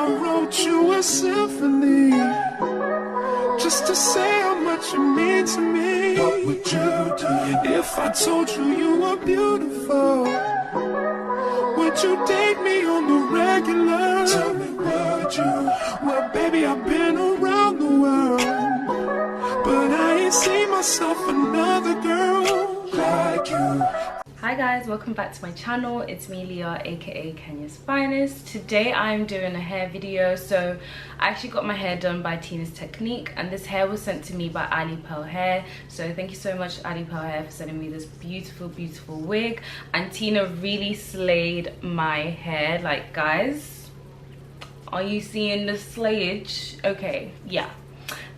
I wrote you a symphony, just to say how much you mean to me. What would you do if I told you you were beautiful? Would you date me on the regular? Tell me, would you? Well, baby, I've been around the world, but I ain't seen myself another girl like you. Hi guys, welcome back to my channel. It's me, Leah, aka Kenya's finest. Today I'm doing a hair video. So I actually got my hair done by Tina's Technique, and this hair was sent to me by Alipearl hair. So thank you so much, Alipearl hair, for sending me this beautiful wig. And Tina really slayed my hair. Like, guys, are you seeing the slayage? Okay, yeah,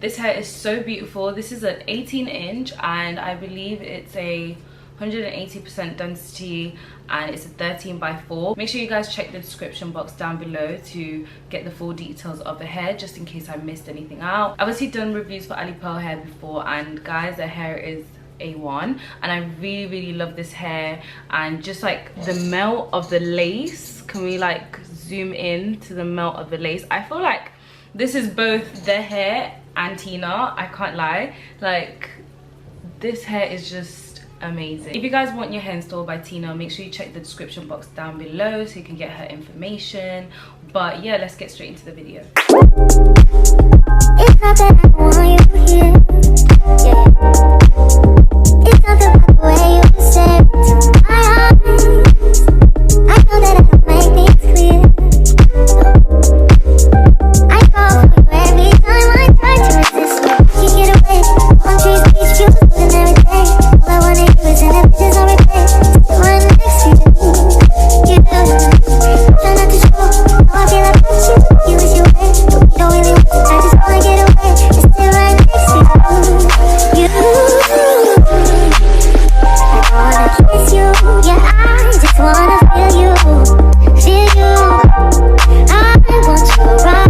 this hair is so beautiful. This is an 18-inch and I believe it's a 180% density, and it's a 13x4. Make sure you guys check the description box down below to get the full details of the hair, just in case I missed anything out. I've obviously done reviews for Alipearl hair before, and guys, their hair is A1, and I really love this hair. And just like the melt of the lace, can we like zoom in to the melt of the lace? I feel like this is both their hair and Tina, I can't lie. Like, this hair is just amazing. If you guys want your hair installed by Tina, make sure you check the description box down below so you can get her information. But yeah, let's get straight into the video. It's not that I want you here. Yeah. It's not the way you say it to my eyes. I know that I can make things clear. I fall for you every time I try to resist. You get away on trees, beach views, and everything. All I wanna do is end up just on replay. Still right next to you. You do. Try not to show how I feel about you. You is your way, but we don't really want to. I just wanna get away and stay right next to you. I wanna kiss you. Yeah, I just wanna feel you. Feel you. I want you around.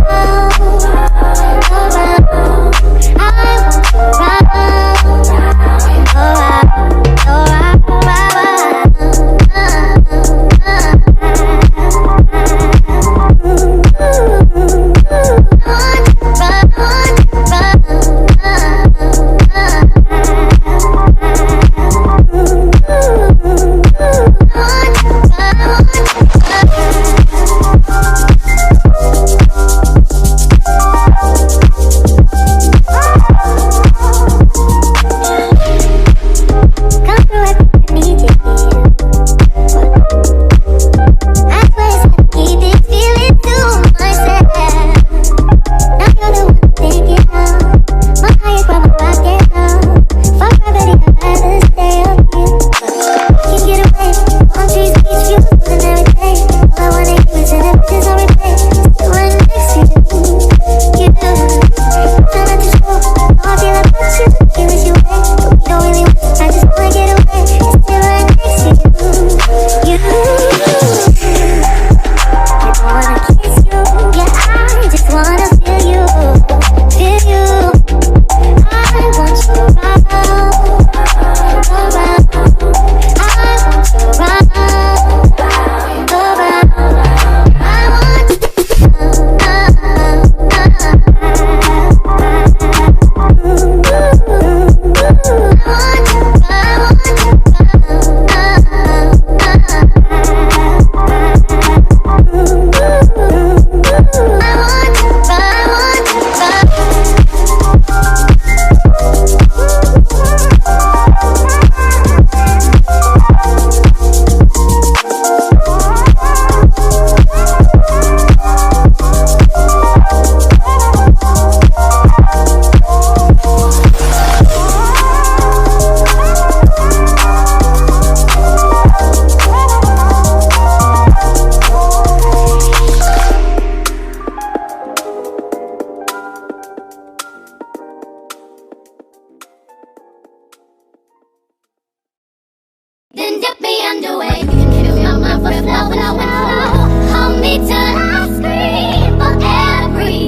Then dip me underway. Fill my mouth with flow, flow, flow. Hold me till I scream for every,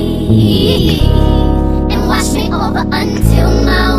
and wash me over until my